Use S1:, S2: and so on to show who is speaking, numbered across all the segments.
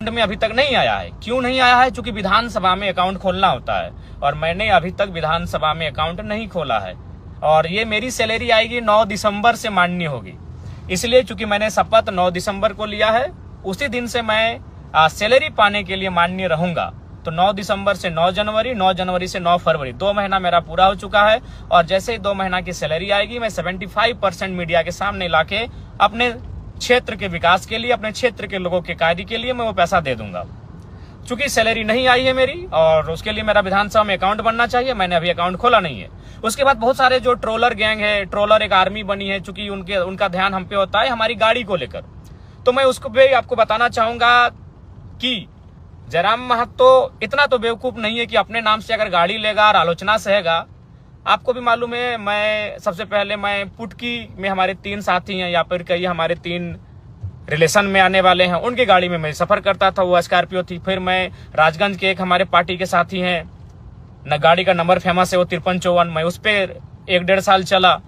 S1: Account में अभी तक नहीं आया है। क्यों नहीं आया है? क्योंकि विधानसभा में अकाउंट खोलना होता है और मैंने अभी तक विधानसभा में अकाउंट नहीं खोला है। और ये मेरी सैलरी आएगी 9 दिसंबर से मान्य होगी, इसलिए चूंकि मैंने शपथ 9 दिसंबर को लिया है, उसी दिन से मैं सैलरी पाने के लिए मान्य रहूंगा। तो 9 दिसंबर से 9 जनवरी, 9 जनवरी से 9 फरवरी, 2 महीना मेरा पूरा हो चुका है। और जैसे ही 2 महीना की सैलरी आएगी, मैं 75% मीडिया के सामने लाके अपने क्षेत्र के विकास के लिए, अपने क्षेत्र के लोगों के कार्य के लिए मैं वो पैसा दे दूंगा। चूंकि सैलरी नहीं आई है मेरी और उसके लिए मेरा विधानसभा में अकाउंट बनना चाहिए, मैंने अभी अकाउंट खोला नहीं है। उसके बाद बहुत सारे जो ट्रोलर गैंग है, ट्रोलर एक आर्मी बनी है, चूंकि उनका ध्यान हम पे होता है हमारी गाड़ी को लेकर। तो मैं उसको भी आपको बताना चाहूंगा कि जयराम महतो इतना तो बेवकूफ नहीं है कि अपने नाम से अगर गाड़ी लेगा और आलोचना सहेगा। आपको भी मालूम है, मैं सबसे पहले मैं पुटकी में हमारे 3 साथी हैं या फिर कहिए हमारे 3 रिलेशन में आने वाले हैं, उनकी गाड़ी में मैं सफर करता था, वो स्कॉर्पियो थी। फिर मैं राजगंज के एक हमारे पार्टी के साथी हैं, न गाड़ी का नंबर फेमस है वो 5354, मैं उस पर 1-1.5 साल चला।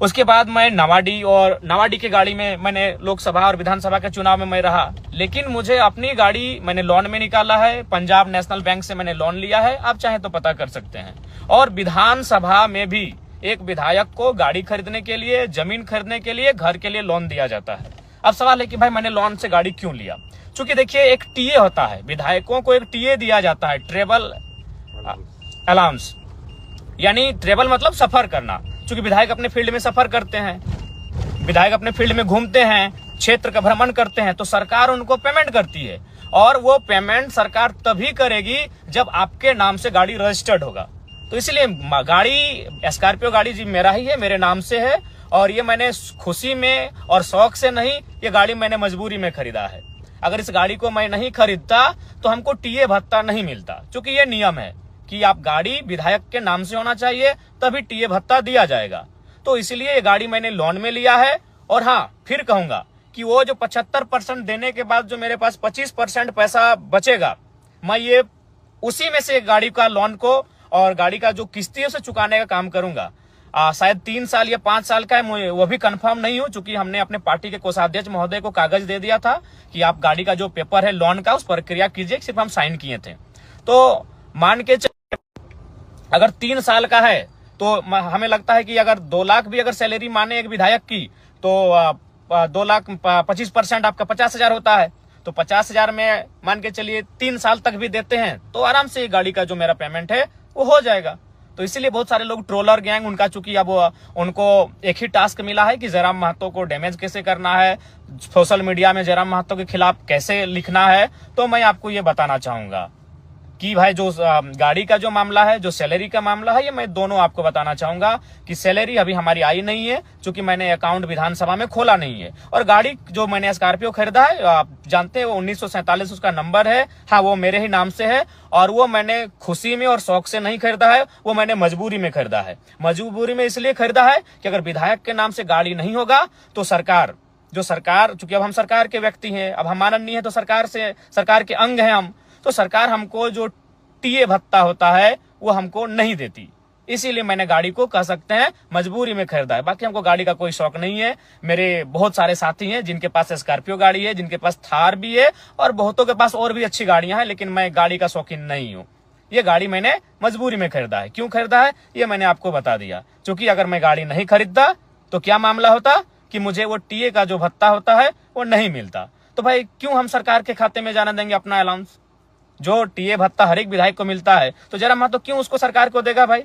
S1: उसके बाद मैं नवाडी की गाड़ी में मैंने लोकसभा और विधानसभा के चुनाव में मैं रहा। लेकिन मुझे अपनी गाड़ी मैंने लोन में निकाला है, पंजाब नेशनल बैंक से मैंने लोन लिया है, आप चाहे तो पता कर सकते हैं। और विधानसभा में भी एक विधायक को गाड़ी खरीदने के लिए, जमीन खरीदने के लिए, घर के लिए लोन दिया जाता है। अब सवाल है कि भाई मैंने लोन से गाड़ी क्यों लिया? क्योंकि देखिए एक टीए होता है, विधायकों को एक टीए दिया जाता है, ट्रेवल अलाउंस, यानी ट्रेवल मतलब सफर करना। क्योंकि विधायक अपने फील्ड में सफर करते हैं, विधायक अपने फील्ड में घूमते हैं, क्षेत्र का भ्रमण करते हैं, तो सरकार उनको पेमेंट करती है। और वो पेमेंट सरकार तभी करेगी जब आपके नाम से गाड़ी रजिस्टर्ड होगा। तो इसलिए गाड़ी स्कॉर्पियो गाड़ी जी मेरा ही है, मेरे नाम से है। और ये मैंने खुशी में और शौक से नहीं, ये गाड़ी मैंने मजबूरी में खरीदा है। अगर इस गाड़ी को मैं नहीं खरीदता तो हमको टीए भत्ता नहीं मिलता, क्योंकि ये नियम है कि आप गाड़ी विधायक के नाम से होना चाहिए तभी टीए भत्ता दिया जाएगा। तो इसलिए ये गाड़ी मैंने लोन में लिया है। और हाँ, फिर कहूंगा कि वो जो 75% देने के बाद जो मेरे पास 25% पैसा बचेगा, मैं ये उसी में से गाड़ी का लोन को और गाड़ी का जो किस्ती है उसे चुकाने का काम करूंगा। शायद 3 साल या 5 साल का है, वो भी कंफर्म नहीं हूं, चूंकि हमने अपने पार्टी के कोषाध्यक्ष महोदय को कागज दे दिया था कि आप गाड़ी का जो पेपर है लोन का उस प्रक्रिया कीजिए, सिर्फ हम साइन किए थे। तो मान के अगर 3 साल का है तो हमें लगता है कि अगर 2 लाख भी अगर सैलरी माने एक विधायक की, तो 2 लाख 25% आपका 50,000 होता है। तो 50,000 में मान के चलिए 3 साल तक भी देते हैं तो आराम से गाड़ी का जो मेरा पेमेंट है वो हो जाएगा। तो इसीलिए बहुत सारे लोग ट्रोलर गैंग, उनका चूंकि अब उनको एक ही टास्क मिला है कि जयराम महतो को डैमेज कैसे करना है, सोशल मीडिया में जयराम महतो के खिलाफ कैसे लिखना है। तो मैं आपको ये बताना चाहूंगा कि भाई जो गाड़ी का जो मामला है, जो सैलरी का मामला है, ये मैं दोनों आपको बताना चाहूंगा कि सैलरी अभी हमारी आई नहीं है, क्योंकि मैंने अकाउंट विधानसभा में खोला नहीं है। और गाड़ी जो मैंने स्कॉर्पियो खरीदा है, आप जानते हैं वो 1947 उसका नंबर है, हाँ वो मेरे ही नाम से है। और वो मैंने खुशी में और शौक से नहीं खरीदा है, वो मैंने मजबूरी में खरीदा है। मजबूरी में इसलिए खरीदा है कि अगर विधायक के नाम से गाड़ी नहीं होगा तो सरकार, चूंकि अब हम सरकार के व्यक्ति हैं, अब हम माननीय है तो सरकार के अंग हैं हम, तो सरकार हमको जो टीए भत्ता होता है वो हमको नहीं देती। इसीलिए मैंने गाड़ी को कह सकते हैं मजबूरी में खरीदा है। बाकी हमको गाड़ी का कोई शौक नहीं है। मेरे बहुत सारे साथी हैं जिनके पास स्कॉर्पियो गाड़ी है, जिनके पास थार भी है और बहुतों के पास और भी अच्छी गाड़ियां हैं, लेकिन मैं गाड़ी का शौकीन नहीं हूं। ये गाड़ी मैंने मजबूरी में खरीदा है। क्यों खरीदा है ये मैंने आपको बता दिया। क्योंकि अगर मैं गाड़ी नहीं खरीदता तो क्या मामला होता कि मुझे वो टीए का जो भत्ता होता है वो नहीं मिलता। तो भाई क्यों हम सरकार के खाते में जाने देंगे अपना अलाउंस? जो टीए भत्ता हर एक विधायक को मिलता है तो जयराम महतो क्यों उसको सरकार को देगा भाई?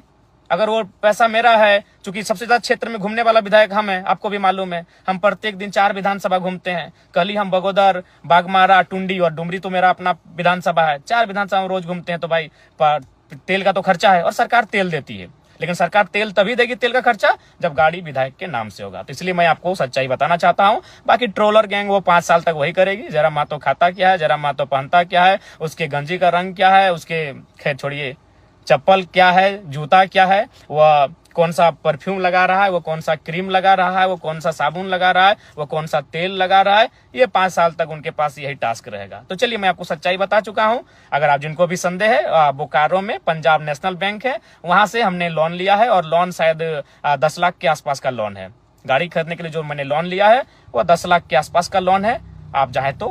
S1: अगर वो पैसा मेरा है, क्योंकि सबसे ज्यादा क्षेत्र में घूमने वाला विधायक हम हैं, आपको भी मालूम है। हम प्रत्येक दिन 4 विधानसभा घूमते हैं। कल ही हम बगोदर, बागमारा, टुंडी और डुमरी तो मेरा अपना विधानसभा है। 4 विधानसभा में रोज घूमते हैं। तो भाई तेल का तो खर्चा है और सरकार तेल देती है, लेकिन सरकार तेल तभी देगी, तेल का खर्चा, जब गाड़ी विधायक के नाम से होगा। तो इसलिए मैं आपको सच्चाई बताना चाहता हूं। बाकी ट्रोलर गैंग वो 5 साल तक वही करेगी। जयराम महतो खाता क्या है, जयराम महतो पहनता क्या है, उसके गंजी का रंग क्या है, उसके खैर छोड़िए चप्पल क्या है, जूता क्या है, वह कौन सा परफ्यूम लगा रहा है, वो कौन सा क्रीम लगा रहा है, वो कौन सा साबुन लगा रहा है, वो कौन सा तेल लगा रहा है, ये 5 साल तक उनके पास यही टास्क रहेगा। तो चलिए मैं आपको सच्चाई बता चुका हूं। अगर आप जिनको भी संदेह है, बोकारो में पंजाब नेशनल बैंक है, वहां से हमने लोन लिया है और लोन शायद 10 लाख के आसपास का लोन है। गाड़ी खरीदने के लिए जो मैंने लोन लिया है वो 10 लाख के आसपास का लोन है। आप चाहे तो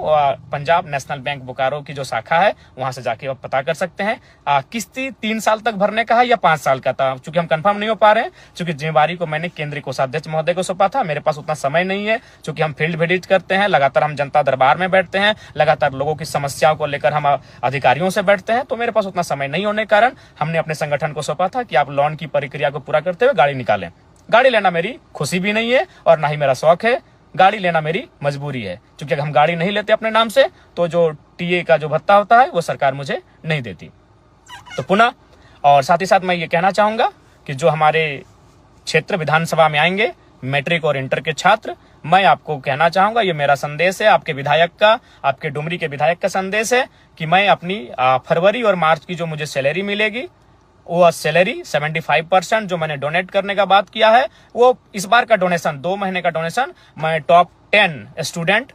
S1: पंजाब नेशनल बैंक बोकारो की जो शाखा है वहां से जाके आप पता कर सकते हैं। किस्ती 3 साल तक भरने का है या 5 साल का था, चूंकि हम कंफर्म नहीं हो पा रहे हैं, चूंकि जिम्मेवारी को मैंने केंद्रीय कोषाध्यक्ष महोदय को सौंपा था। मेरे पास उतना समय नहीं है, चूंकि हम फील्ड विजिट करते हैं, लगातार हम जनता दरबार में बैठते हैं, लगातार लोगों की समस्याओं को लेकर हम अधिकारियों से बैठते हैं, तो मेरे पास उतना समय नहीं होने के कारण हमने अपने संगठन को सौंपा था कि आप लोन की प्रक्रिया को पूरा करते हुए गाड़ी निकालें। गाड़ी लेना मेरी खुशी भी नहीं है और ना ही मेरा शौक है, गाड़ी लेना मेरी मजबूरी है, क्योंकि अगर हम गाड़ी नहीं लेते अपने नाम से तो जो टीए का जो भत्ता होता है वो सरकार मुझे नहीं देती। तो पुनः और साथ ही साथ मैं ये कहना चाहूंगा कि जो हमारे क्षेत्र विधानसभा में आएंगे मैट्रिक और इंटर के छात्र, मैं आपको कहना चाहूंगा, ये मेरा संदेश है आपके विधायक का, आपके डुमरी के विधायक का संदेश है कि मैं अपनी फरवरी और मार्च की जो मुझे सैलरी मिलेगी वो सैलरी 75% जो मैंने डोनेट करने का बात किया है, वो इस बार का डोनेशन 2 महीने का डोनेशन मैं टॉप 10 स्टूडेंट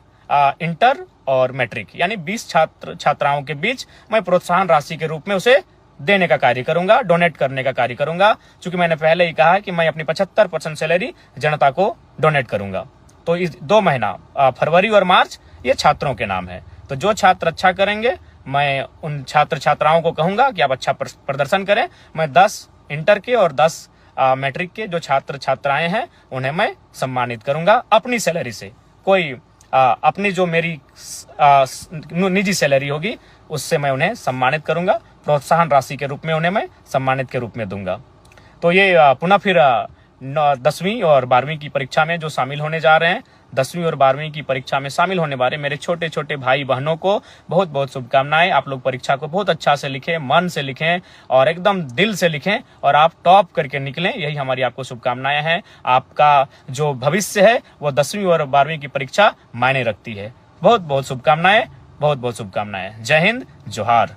S1: इंटर और मैट्रिक यानी 20 छात्राओं के बीच मैं प्रोत्साहन राशि के रूप में उसे देने का कार्य करूंगा, डोनेट करने का कार्य करूंगा, क्योंकि मैंने पहले ही कहा कि मैं अपनी 75% सैलरी जनता को डोनेट करूंगा। तो इस 2 महीना फरवरी और मार्च ये छात्रों के नाम है। तो जो छात्र अच्छा करेंगे मैं उन छात्र छात्राओं को कहूंगा कि आप अच्छा प्रदर्शन करें। मैं 10 इंटर के और 10 मैट्रिक के जो छात्र छात्राएं हैं उन्हें मैं सम्मानित करूंगा अपनी सैलरी से। कोई अपनी जो मेरी निजी सैलरी होगी उससे मैं उन्हें सम्मानित करूंगा, प्रोत्साहन राशि के रूप में उन्हें मैं सम्मानित के रूप में दूंगा। तो ये पुनः फिर 10वीं और 12वीं की परीक्षा में जो शामिल होने जा रहे हैं, 10वीं और 12वीं की परीक्षा में शामिल होने वाले मेरे छोटे छोटे भाई बहनों को बहुत बहुत शुभकामनाएं। आप लोग परीक्षा को बहुत अच्छा से लिखें, मन से लिखें और एकदम दिल से लिखें और आप टॉप करके निकलें, यही हमारी आपको शुभकामनाएं हैं। आपका जो भविष्य है वो 10वीं और 12वीं की परीक्षा मायने रखती है। बहुत बहुत शुभकामनाएं, बहुत बहुत शुभकामनाएं। जय हिंद, जोहार।